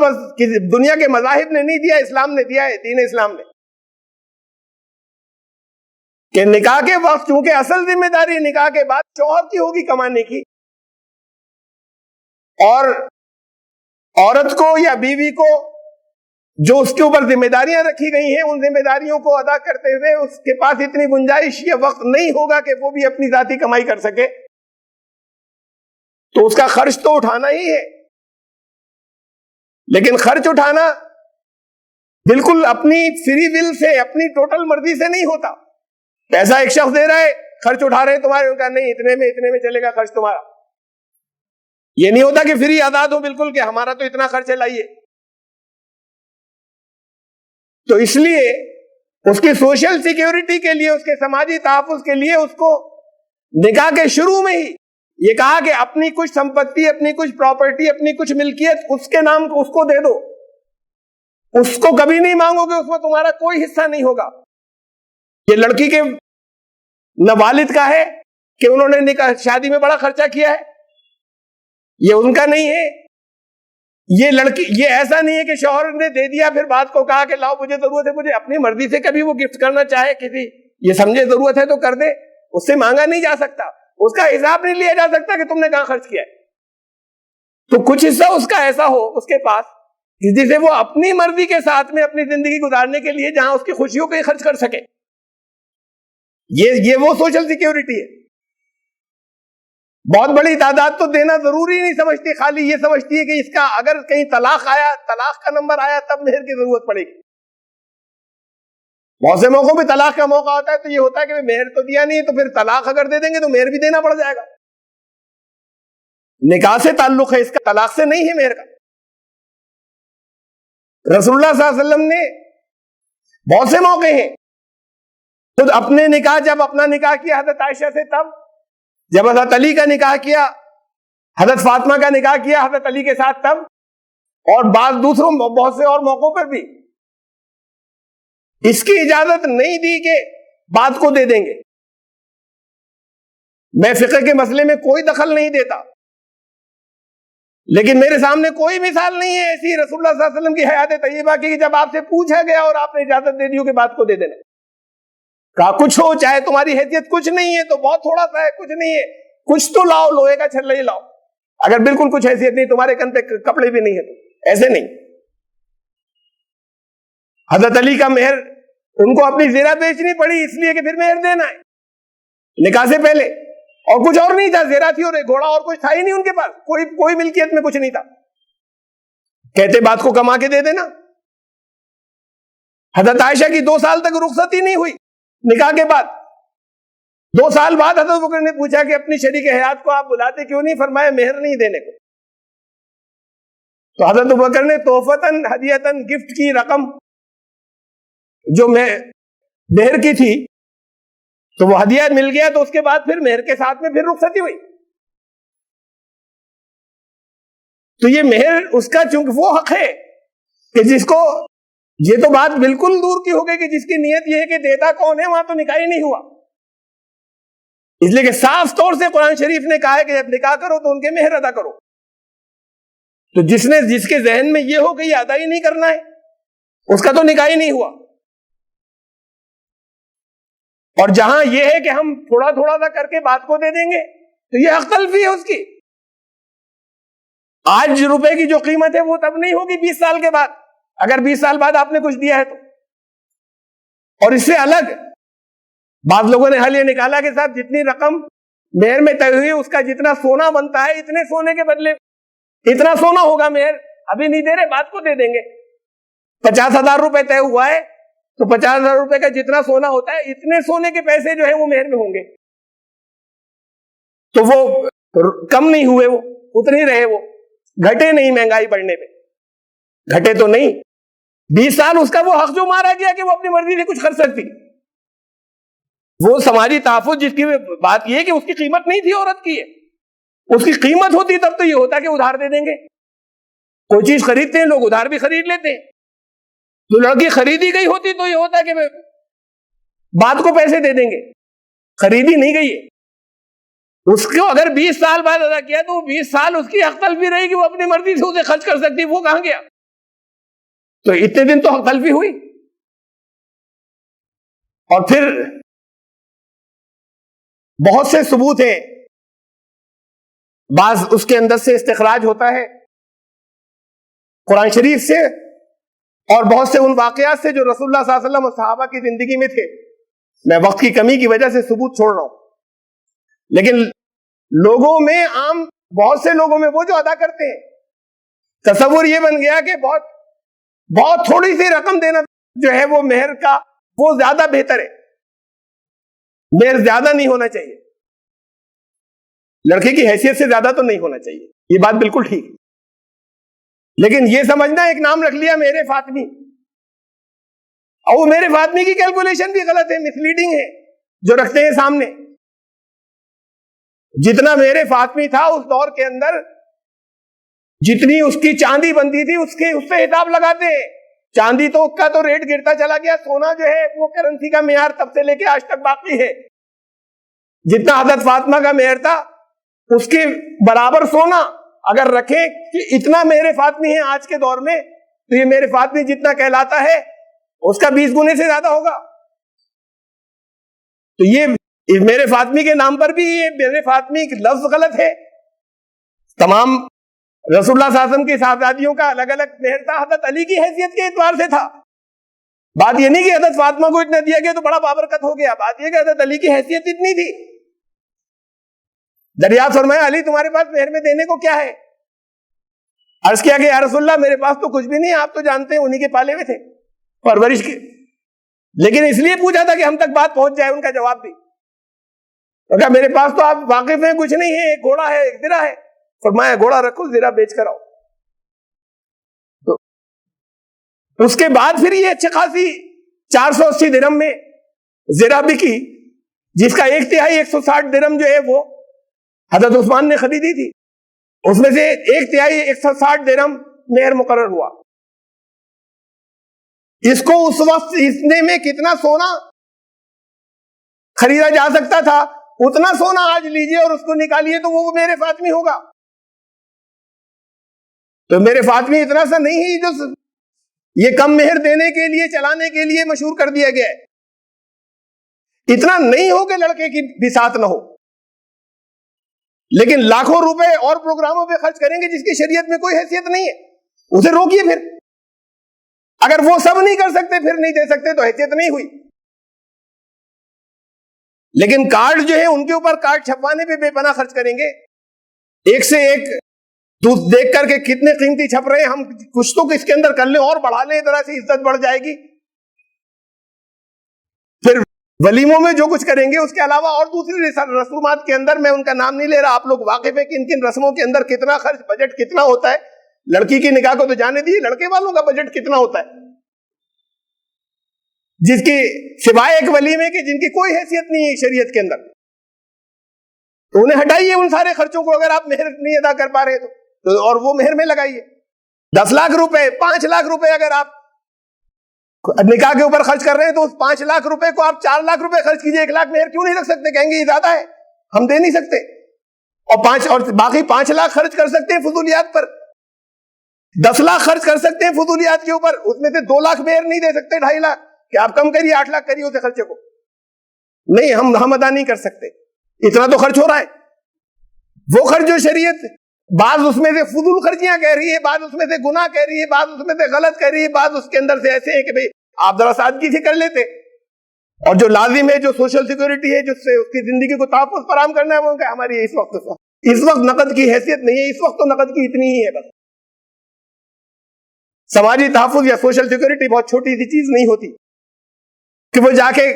دنیا کے مذاہب نے نہیں دیا, اسلام نے دیا ہے, دین اسلام نے. کہ نکاح کے وقت چونکہ اصل ذمہ داری نکاح کے بعد شوہر کی ہوگی کمانے کی, اور عورت کو یا بیوی کو جو اس کے اوپر ذمہ داریاں رکھی گئی ہیں ان ذمہ داریوں کو ادا کرتے ہوئے اس کے پاس اتنی گنجائش یا وقت نہیں ہوگا کہ وہ بھی اپنی ذاتی کمائی کر سکے, تو اس کا خرچ تو اٹھانا ہی ہے. لیکن خرچ اٹھانا بالکل اپنی فری ول سے, اپنی ٹوٹل مرضی سے نہیں ہوتا. پیسہ ایک شخص دے رہا ہے, خرچ اٹھا رہے ہیں تمہارے, ان کا نہیں اتنے میں چلے گا خرچ تمہارا. یہ نہیں ہوتا کہ فری آزاد ہو بالکل کہ ہمارا تو اتنا خرچ ہے لائیے. تو اس لیے اس کی سوشل سیکیورٹی کے لیے, اس کے سماجی تحفظ کے لیے اس کو نکاح کے شروع میں ہی یہ کہا کہ اپنی کچھ سمپتی, اپنی کچھ پراپرٹی, اپنی کچھ ملکیت اس کے نام کو اس کو دے دو. اس کو کبھی نہیں مانگو گے, اس میں تمہارا کوئی حصہ نہیں ہوگا. یہ لڑکی کے نہ والد کا ہے کہ انہوں نے نکاح شادی میں بڑا خرچہ کیا ہے, یہ ان کا نہیں ہے. یہ لڑکی, یہ ایسا نہیں ہے کہ شوہر نے دے دیا پھر بات کو کہا کہ لاؤ مجھے ضرورت ہے, مجھے اپنی مرضی سے کبھی وہ گفٹ کرنا چاہے کسی, یہ سمجھے ضرورت ہے تو کر دے, اس سے مانگا نہیں جا سکتا, اس کا حساب نہیں لیا جا سکتا کہ تم نے کہاں خرچ کیا ہے. تو کچھ حصہ اس کا ایسا ہو اس کے پاس جسے وہ اپنی مرضی کے ساتھ میں اپنی زندگی گزارنے کے لیے جہاں اس کی خوشیوں پہ خرچ کر سکے. یہ وہ سوشل سیکیورٹی ہے. بہت بڑی تعداد تو دینا ضروری نہیں سمجھتی, خالی یہ سمجھتی ہے کہ اس کا اگر کہیں طلاق کا نمبر آیا تب مہر کی ضرورت پڑے گی. بہت سے موقعوں پہ طلاق کا موقع ہوتا ہے تو یہ ہوتا ہے کہ مہر تو دیا نہیں ہے, تو پھر طلاق اگر دے دیں گے تو مہر بھی دینا پڑ جائے گا. نکاح سے تعلق ہے اس کا, طلاق سے نہیں ہے مہر کا. رسول اللہ صلی اللہ علیہ وسلم نے بہت سے موقع ہیں, خود اپنے نکاح, جب اپنا نکاح کیا حضرت عائشہ سے, تب جب حضرت علی کا نکاح کیا, حضرت فاطمہ کا نکاح کیا حضرت علی کے ساتھ, تب اور بعض دوسروں بہت سے اور موقعوں پر بھی اس کی اجازت نہیں دی کہ بات کو دے دیں گے. میں فقہ کے مسئلے میں کوئی دخل نہیں دیتا، لیکن میرے سامنے کوئی مثال نہیں ہے ایسی رسول اللہ صلی اللہ علیہ وسلم کی حیات طیبہ کی کہ جب آپ سے پوچھا گیا اور آپ نے اجازت دے دی کہ بات کو دے دینا. کہا کچھ ہو، چاہے تمہاری حیثیت کچھ نہیں ہے تو بہت تھوڑا سا ہے، کچھ نہیں ہے، کچھ تو لاؤ، لوہے کا چھلنا ہی لاؤ. اگر بالکل کچھ حیثیت نہیں، تمہارے کن پہ کپڑے بھی نہیں ہے تو ایسے نہیں. حضرت علی کا مہر ان کو اپنی زیرہ بیچنی پڑی اس لیے کہ پھر مہر دینا ہے نکاح سے پہلے، اور کچھ اور نہیں تھا، زیرہ تھی اور ایک گھوڑا، اور کچھ تھا ہی نہیں ان کے پاس، کوئی ملکیت میں کچھ نہیں تھا. کہتے بات کو کما کے دے دینا. حضرت عائشہ کی 2 سال تک رخصتی نہیں ہوئی نکاح کے بعد. 2 سال بعد حضرت بکر نے پوچھا کہ اپنی شریک حیات کو آپ بلاتے کیوں نہیں؟ فرمایا مہر نہیں دینے کو. تو حضرت بکر نے تحفتاً ہدیتاً گفٹ کی رقم جو مہر کی تھی تو وہ ہدیہ مل گیا، تو اس کے بعد پھر مہر کے ساتھ میں پھر رخصتی ہوئی. تو یہ مہر اس کا چونکہ وہ حق ہے کہ جس کو، یہ تو بات بالکل دور کی ہو گئی کہ جس کی نیت یہ ہے کہ دیتا کون ہے، وہاں تو نکاح ہی نہیں ہوا. اس لیے کہ صاف طور سے قرآن شریف نے کہا ہے کہ جب نکاح کرو تو ان کے مہر ادا کرو. تو جس کے ذہن میں یہ ہو کہ یہ ادا ہی نہیں کرنا ہے، اس کا تو نکاح ہی نہیں ہوا. اور جہاں یہ ہے کہ ہم تھوڑا تھوڑا سا کر کے بات کو دے دیں گے تو یہ حق تلفی ہے اس کی. آج روپے کی جو قیمت ہے وہ تب نہیں ہوگی 20 سال کے بعد، اگر 20 سال بعد آپ نے کچھ دیا ہے تو. اور اس سے الگ بعض لوگوں نے حل یہ نکالا کہ صاحب جتنی رقم مہر میں طے ہوئی اس کا جتنا سونا بنتا ہے اتنے سونے کے بدلے اتنا سونا ہوگا مہر. ابھی نہیں دے رہے، بات کو دے دیں گے. 50,000 روپے طے ہوا ہے تو 50,000 روپے کا جتنا سونا ہوتا ہے اتنے سونے کے پیسے جو ہے وہ مہر میں ہوں گے. تو وہ کم نہیں ہوئے، وہ اتنے رہے، وہ گھٹے نہیں مہنگائی بڑھنے میں، گھٹے تو نہیں. 20 سال اس کا وہ حق جو مارا گیا کہ وہ اپنی مرضی سے کچھ کر سکتی. وہ سماجی تحفظ جس کی بات یہ ہے کہ اس کی قیمت نہیں تھی عورت کی ہے. اس کی قیمت ہوتی تب تو یہ ہوتا کہ ادھار دے دیں گے. کوئی چیز خریدتے ہیں لوگ ادھار بھی خرید لیتے ہیں. تو لڑکی خریدی گئی ہوتی تو یہ ہوتا کہ بات کو پیسے دے دیں گے. خریدی نہیں گئی ہے، اس کو اگر 20 سال بعد ادا کیا تو 20 سال اس کی حق تلفی رہے گی، وہ اپنی مرضی سے اسے خرچ کر سکتی. وہ کہاں گیا؟ تو اتنے دن تو حق تلفی ہوئی. اور پھر بہت سے ثبوت ہیں، بعض اس کے اندر سے استخراج ہوتا ہے قرآن شریف سے، اور بہت سے ان واقعات سے جو رسول اللہ صلی اللہ علیہ وسلم اور صحابہ کی زندگی میں تھے. میں وقت کی کمی کی وجہ سے ثبوت چھوڑ رہا ہوں، لیکن لوگوں میں عام بہت سے لوگوں میں وہ جو ادا کرتے ہیں تصور یہ بن گیا کہ بہت تھوڑی سی رقم دینا جو ہے وہ مہر کا وہ زیادہ بہتر ہے. مہر زیادہ نہیں ہونا چاہیے، لڑکے کی حیثیت سے زیادہ تو نہیں ہونا چاہیے. یہ بات بالکل ٹھیک ہے، لیکن یہ سمجھنا ایک نام رکھ لیا میرے فاطمی، اور وہ میرے فاطمی کی کیلکولیشن بھی غلط ہے، مسلیڈنگ ہے جو رکھتے ہیں سامنے. جتنا میرے فاطمی تھا اس دور کے اندر، جتنی اس کی چاندی بنتی تھی اس سے حساب لگاتے ہیں. چاندی تو کا تو ریٹ گرتا چلا گیا، سونا جو ہے وہ کرنسی کا معیار تب سے لے کے آج تک باقی ہے. جتنا حضرت فاطمہ کا معیار تھا اس کے برابر سونا اگر رکھیں کہ اتنا میرے فاطمی ہیں آج کے دور میں، تو یہ میرے فاطمی جتنا کہلاتا ہے اس کا 20 گنے سے زیادہ ہوگا. تو یہ میرے فاطمی کے نام پر بھی یہ میرے فاطمی لفظ غلط ہے. تمام رسول اللہ صلی اللہ علیہ وسلم کی صحابیوں کا الگ الگ مہر تھا، حضرت علی کی حیثیت کے اعتبار سے تھا. بات یہ نہیں کہ حضرت فاطمہ کو اتنا دیا گیا تو بڑا بابرکت ہو گیا، بات یہ کہ حضرت علی کی حیثیت اتنی تھی. دریافت فرمایا علی تمہارے پاس مہر میں دینے کو کیا ہے؟ عرض کیا کہ یا رسول اللہ میرے پاس تو کچھ بھی نہیں، آپ تو جانتے ہیں انہی کے پالے ہوئے تھے، پرورش کے. لیکن اس لیے پوچھا تھا کہ ہم تک بات پہنچ جائے. ان کا جواب بھی کہا میرے پاس تو آپ واقف ہیں کچھ نہیں ہے، ایک گھوڑا ہے ایک زرہ ہے. فرمایا گھوڑا رکھو زرہ بیچ کر آؤ. تو اس کے بعد پھر یہ اچھی خاصی 480 درہم میں زرہ بکی، جس کا 1/3 160 درہم جو ہے وہ حضرت عثمان نے خریدی تھی. اس میں سے 1/3 160 درہم مہر مقرر ہوا. اس کو اس وقت اتنے میں کتنا سونا خریدا جا سکتا تھا اتنا سونا آج لیجئے اور اس کو نکالیے تو وہ میرے فاطمی ہوگا. تو میرے فاطمی اتنا سا نہیں ہے جو یہ کم مہر دینے کے لیے چلانے کے لیے مشہور کر دیا گیا ہے. اتنا نہیں ہو کہ لڑکے کی بساط نہ ہو, لیکن لاکھوں روپے اور پروگراموں پہ خرچ کریں گے جس کی شریعت میں کوئی حیثیت نہیں ہے, اسے روکیے. پھر اگر وہ سب نہیں کر سکتے پھر نہیں دے سکتے تو حیثیت نہیں ہوئی. لیکن کارڈ جو ہے ان کے اوپر کارڈ چھپوانے پہ بے پناہ خرچ کریں گے, ایک سے ایک دیکھ کر کے کتنے قیمتی چھپ رہے ہیں, ہم کچھ تو اس کے اندر کر لیں اور بڑھا لیں, طرح سے عزت بڑھ جائے گی. پھر ولیموں میں جو کچھ کریں گے اس کے علاوہ اور دوسری رسومات کے اندر, میں ان کا نام نہیں لے رہا, آپ لوگ واقف ہیں کہ ان کن رسموں کے اندر کتنا خرچ, بجٹ کتنا ہوتا ہے. لڑکی کی نکاح کو تو جانے دیے, لڑکے والوں کا بجٹ کتنا ہوتا ہے, جس کی سوائے ایک ولیمے کے جن کی کوئی حیثیت نہیں ہے شریعت کے اندر, تو انہیں ہٹائیے ان سارے خرچوں کو. اگر آپ مہر نہیں ادا کر پا رہے تو اور وہ مہر میں لگائیے. 10 لاکھ روپے 5 لاکھ روپے اگر آپ نکاح کے اوپر خرچ کر رہے ہیں تو اس 5 لاکھ روپے کو آپ 4 لاکھ روپے خرچ کیجئے. 1 لاکھ مہر کیوں نہیں رکھ سکتے؟ کہیں گے یہ زیادہ ہے, ہم دے نہیں سکتے. اور باقی 5 لاکھ خرچ کر سکتے ہیں فضولیات پر, 10 لاکھ خرچ کر سکتے ہیں فضولیات کے اوپر, اس میں سے 2 لاکھ مہر نہیں دے سکتے, 2.5 لاکھ کہ آپ کم کریے, 8 لاکھ کریے اسے خرچے کو. نہیں, ہم ادا نہیں کر سکتے, اتنا تو خرچ ہو رہا ہے. وہ خرچ جو شریعت بعض اس میں سے فضول خرچیاں کہہ رہی ہے, بعض اس میں سے گناہ کہہ رہی ہے, بعض اس میں سے غلط کہہ رہی ہے, بعض اس کے اندر سے ایسے ہیں کہ بھئی آپ ذرا سادگی سے کر لیتے. اور جو لازم ہے, جو سوشل سیکورٹی ہے, جس سے اس کی زندگی کو تحفظ فراہم کرنا ہے, وہ کہ ہماری اس وقت نقد کی حیثیت نہیں ہے, اس وقت تو نقد کی اتنی ہی ہے بس. سماجی تحفظ یا سوشل سیکورٹی بہت چھوٹی سی چیز نہیں ہوتی کہ وہ جا کے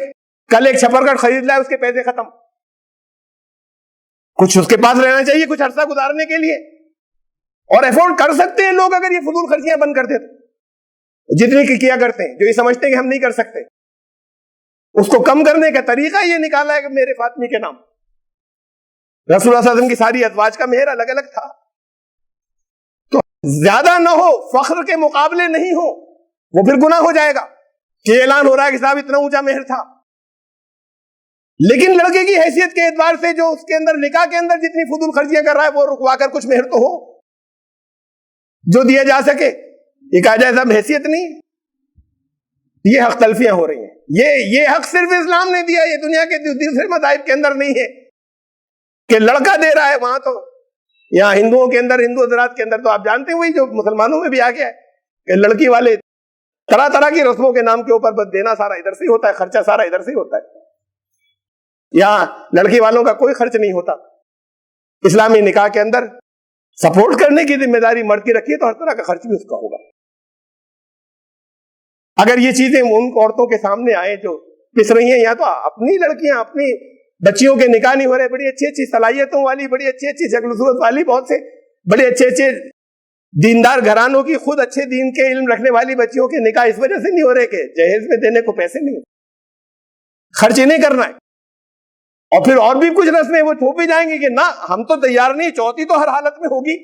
کل ایک چھپر کٹ خرید لائے, اس کے پیسے ختم. کچھ اس کے پاس رہنا چاہیے کچھ عرصہ گزارنے کے لیے, اور افورڈ کر سکتے ہیں لوگ اگر یہ فضول خرچیاں بند کرتے تو, جتنی کی کیا کرتے ہیں. جو یہ سمجھتے ہیں کہ ہم نہیں کر سکتے, اس کو کم کرنے کا طریقہ یہ نکالا ہے کہ میرے فاطمی کے نام. رسول اللہ صلی اللہ علیہ وسلم کی ساری ازواج کا مہر الگ الگ تھا, تو زیادہ نہ ہو, فخر کے مقابلے نہیں ہو, وہ پھر گناہ ہو جائے گا کہ اعلان ہو رہا ہے کہ صاحب اتنا اونچا مہر تھا. لیکن لڑکے کی حیثیت کے اعتبار سے جو اس کے اندر نکاح کے اندر جتنی فضول خرچیاں کر رہا ہے, وہ رکوا کر کچھ مہر تو ہو جو دیا جا سکے. یہ کہا جائے صاحب حیثیت نہیں, یہ حق تلفیاں ہو رہی ہیں. یہ حق صرف اسلام نے دیا, یہ دنیا کے دوسرے مذاہب کے اندر نہیں ہے کہ لڑکا دے رہا ہے. وہاں تو یہاں ہندوؤں کے اندر, ہندو حضرات کے اندر تو آپ جانتے ہیں وہی جو مسلمانوں میں بھی آ گیا ہے کہ لڑکی والے طرح طرح کی رسموں کے نام کے اوپر بس دینا سارا ادھر سے ہوتا ہے, خرچہ سارا ادھر سے ہوتا ہے. یہاں لڑکی والوں کا کوئی خرچ نہیں ہوتا. اسلامی نکاح کے اندر سپورٹ کرنے کی ذمہ داری مرد کی رکھی ہے تو ہر طرح کا خرچ بھی اس کا ہوگا. اگر یہ چیزیں ان عورتوں کے سامنے آئے جو پس رہی ہیں, یا تو اپنی لڑکیاں اپنی بچیوں کے نکاح نہیں ہو رہے, بڑی اچھی اچھی صلاحیتوں والی, بڑی اچھی اچھی شکل صورت والی, بہت سے بڑے اچھے اچھے دیندار گھرانوں کی, خود اچھے دین کے علم رکھنے والی بچیوں کے نکاح اس وجہ سے نہیں ہو رہے کہ جہیز میں دینے کو پیسے نہیں, خرچ نہیں کرنا ہے. اور پھر اور بھی کچھ رسمیں وہ چھوپ بھی جائیں گے کہ نہ ہم تو تیار نہیں, چوتھی تو ہر حالت میں ہوگی.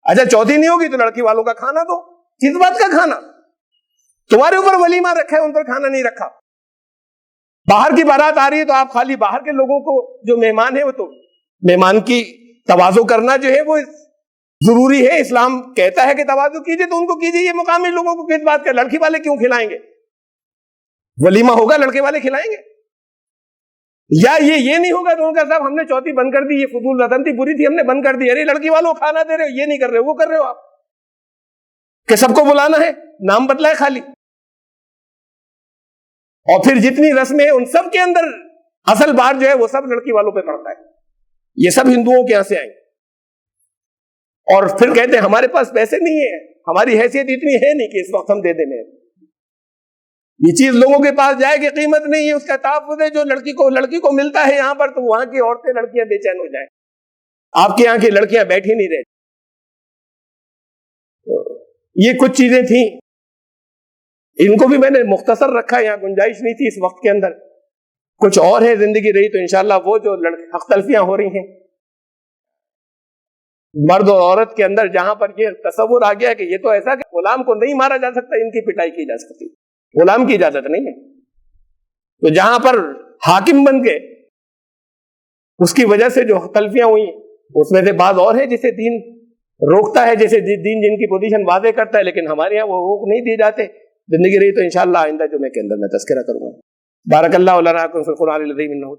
اچھا چوتھی نہیں ہوگی تو لڑکی والوں کا کھانا دو. کس بات کا کھانا؟ تمہارے اوپر ولیمہ رکھا ہے, ان پر کھانا نہیں رکھا. باہر کی بارات آ رہی ہے تو آپ خالی باہر کے لوگوں کو, جو مہمان ہے وہ تو مہمان کی تواضع کرنا جو ہے وہ ضروری ہے. اسلام کہتا ہے کہ تواضع کیجئے تو ان کو کیجئے. یہ مقامی لوگوں کو کس بات کا, لڑکی والے کیوں کھلائیں گے؟ ولیمہ ہوگا لڑکے والے کھلائیں گے. یا یہ نہیں ہوگا تو ان کا صاحب ہم نے چوتھی بند کر دی, یہ فضول رسم تھی, بری تھی, ہم نے بند کر دی. ارے لڑکی والوں کھانا دے رہے ہو, یہ نہیں کر رہے ہو, وہ کر رہے ہو آپ کہ سب کو بلانا ہے, نام بدلا ہے خالی. اور پھر جتنی رسمیں ان سب کے اندر اصل بات جو ہے وہ سب لڑکی والوں پہ پڑتا ہے. یہ سب ہندوؤں کے یہاں سے آئیں گے اور پھر کہتے ہیں ہمارے پاس پیسے نہیں ہیں, ہماری حیثیت اتنی ہے نہیں کہ اس وقت ہم دے دیں. یہ چیز لوگوں کے پاس جائے کہ قیمت نہیں ہے, اس کا تحفظ ہے جو لڑکی کو ملتا ہے یہاں پر, تو وہاں کی عورتیں لڑکیاں بے چین ہو جائیں. آپ کے یہاں کی لڑکیاں بیٹھی نہیں رہتی. یہ کچھ چیزیں تھیں, ان کو بھی میں نے مختصر رکھا, یہاں گنجائش نہیں تھی اس وقت کے اندر. کچھ اور ہے زندگی رہی تو انشاءاللہ وہ جو حق تلفیاں ہو رہی ہیں مرد اور عورت کے اندر جہاں پر یہ تصور آ گیا کہ یہ تو ایسا کہ غلام کو نہیں مارا جا سکتا، ان کی پٹائی کی جا سکتی، غلام کی اجازت نہیں ہے. تو جہاں پر حاکم بن کے اس کی وجہ سے جو تلفیاں ہوئی اس میں سے بعض اور ہے جسے دین روکتا ہے، جیسے دین جن کی پوزیشن واضح کرتا ہے، لیکن ہمارے یہاں وہ حقوق نہیں دیے جاتے. زندگی رہی تو انشاءاللہ آئندہ جمعے کے اندر میں تذکرہ کروں گا. بارک اللہ لنا فی القرآن العظیم انہ